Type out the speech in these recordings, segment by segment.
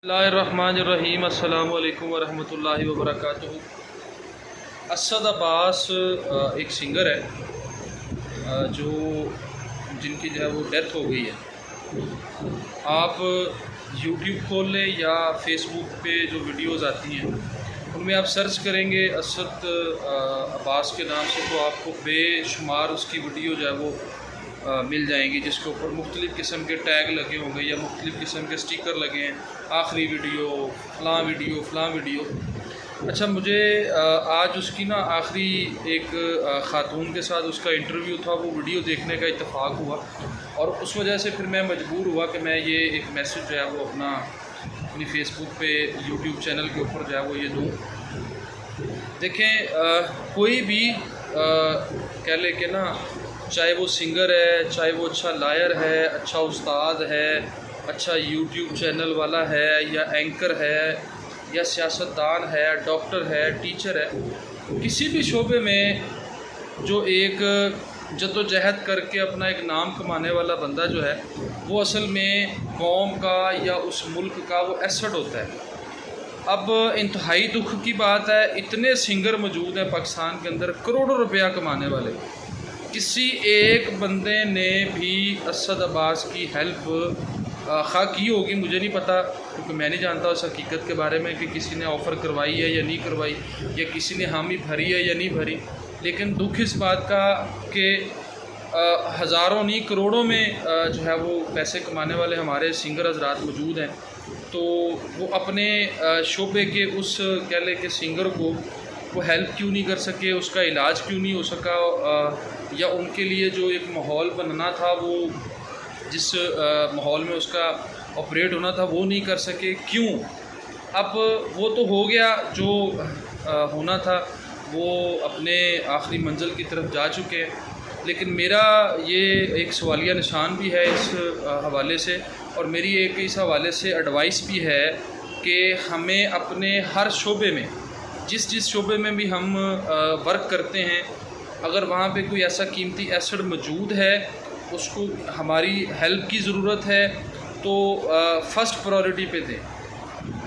बिस्मिल्लाहिर्रहमानिर्रहीम अस्सलामु अलैकुम वरहमतुल्लाहि वबरकातुहू। असद अब्बास एक सिंगर है जो जिनकी जो है वो डेथ हो गई है। आप यूट्यूब खोल लें या फेसबुक पे जो वीडियोज़ आती हैं उनमें आप सर्च करेंगे असद अब्बास के नाम से तो आपको बेशुमार उसकी वीडियो जो है वो मिल जाएंगी, जिसके ऊपर मुख्तलिफ़ किस्म के टैग लगे होंगे या मुख्तलिफ़ किस्म के स्टिकर लगे हैं, आखिरी वीडियो फ़लाँ वीडियो। अच्छा, मुझे आज उसकी ना आखिरी एक ख़ातून के साथ उसका इंटरव्यू था, वो वीडियो देखने का इत्तेफाक हुआ और उस वजह से फिर मैं मजबूर हुआ कि मैं ये एक मैसेज जो है वो अपनी फ़ेसबुक पे यूट्यूब चैनल के ऊपर जो है वो ये दूँ। देखें, कोई भी कह ले कि ना, चाहे वो सिंगर है, चाहे वो अच्छा लायर है, अच्छा उस्ताद है, अच्छा यूट्यूब चैनल वाला है, या एंकर है, या सियासतदान है, डॉक्टर है, टीचर है, किसी भी शोबे में जो एक जद्दोजहद करके अपना एक नाम कमाने वाला बंदा जो है वो असल में कौम का या उस मुल्क का वो एसेट होता है। अब इंतहाई दुख की बात है, इतने सिंगर मौजूद हैं पाकिस्तान के अंदर, करोड़ों रुपया कमाने वाले, किसी एक बंदे ने भी असद अब्बास की हेल्प खा की होगी, मुझे नहीं पता क्योंकि मैं नहीं जानता उस हकीकत के बारे में कि किसी ने ऑफ़र करवाई है या नहीं करवाई, या किसी ने हामी भरी है या नहीं भरी। लेकिन दुख इस बात का कि हज़ारों नहीं करोड़ों में जो है वो पैसे कमाने वाले हमारे सिंगर हजरात मौजूद हैं, तो वो अपने शोबे के उस कह ले के सिंगर को वो हेल्प क्यों नहीं कर सके, उसका इलाज क्यों नहीं हो सका, या उनके लिए जो एक माहौल बनना था, वो जिस माहौल में उसका ऑपरेट होना था वो नहीं कर सके, क्यों? अब वो तो हो गया, जो होना था वो अपने आखिरी मंजिल की तरफ जा चुके हैं। लेकिन मेरा ये एक सवालिया निशान भी है इस हवाले से, और मेरी एक इस हवाले से एडवाइस भी है कि हमें अपने हर शोबे में, जिस शोबे में भी हम वर्क करते हैं, अगर वहाँ पे कोई ऐसा कीमती एसेट मौजूद है, उसको हमारी हेल्प की ज़रूरत है, तो फ़र्स्ट प्रायोरिटी पे दें।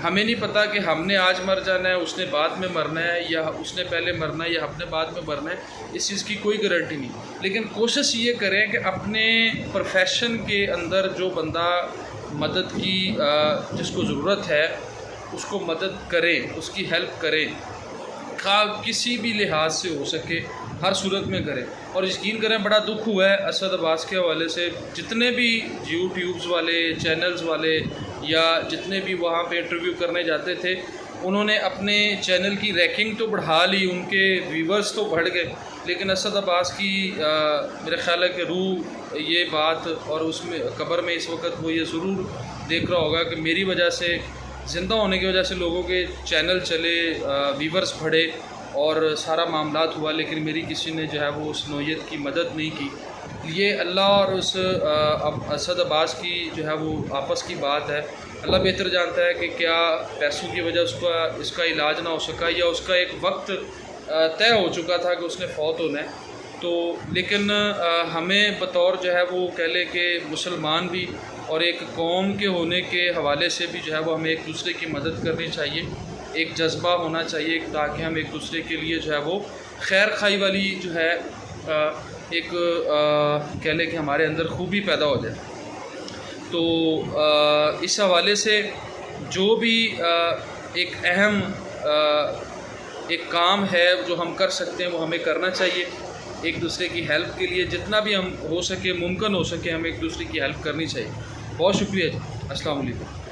हमें नहीं पता कि हमने आज मर जाना है, उसने बाद में मरना है, या उसने पहले मरना है या हमने बाद में मरना है, इस चीज़ की कोई गारंटी नहीं। लेकिन कोशिश ये करें कि अपने प्रोफेशन के अंदर जो बंदा मदद की जिसको ज़रूरत है उसको मदद करें, उसकी हेल्प करें, किसी भी लिहाज से हो सके, हर सूरत में करें। और यकीन करें, बड़ा दुख हुआ है असद अब्बास के हवाले से। जितने भी यूट्यूब्स वाले चैनल्स वाले या जितने भी वहाँ पे इंटरव्यू करने जाते थे, उन्होंने अपने चैनल की रैंकिंग तो बढ़ा ली, उनके व्यूवर्स तो बढ़ गए, लेकिन असद अब्बास की मेरा ख्याल है कि रूह ये बात, और उसमें कब्र में इस वक्त वो ये ज़रूर देख रहा होगा कि मेरी वजह से, ज़िंदा होने की वजह से लोगों के चैनल चले, व्यूवर्स बढ़े और सारा मामलात हुआ, लेकिन मेरी किसी ने जो है वो उस नौयत की मदद नहीं की। ये अल्लाह और उस असद अब्बास की जो है वो आपस की बात है। अल्लाह बेहतर जानता है कि क्या पैसों की वजह इसका इलाज ना हो सका, या उसका एक वक्त तय हो चुका था कि उसने फ़ौत होना है। तो लेकिन हमें बतौर जो है वो कह ले कि मुसलमान भी और एक कौम के होने के हवाले से भी जो है वो हमें एक दूसरे की मदद करनी चाहिए, एक जज्बा होना चाहिए, ताकि हम एक दूसरे के लिए जो है वो खैर खाई वाली जो है एक कह लें कि हमारे अंदर खूबी पैदा हो जाए। तो इस हवाले से जो भी एक अहम एक काम है जो हम कर सकते हैं वो हमें करना चाहिए। एक दूसरे की हेल्प के लिए जितना भी हम हो सके, मुमकिन हो सके, हमें एक दूसरे की हेल्प करनी चाहिए। बहुत शुक्रिया जी। अस्सलाम वालेकुम।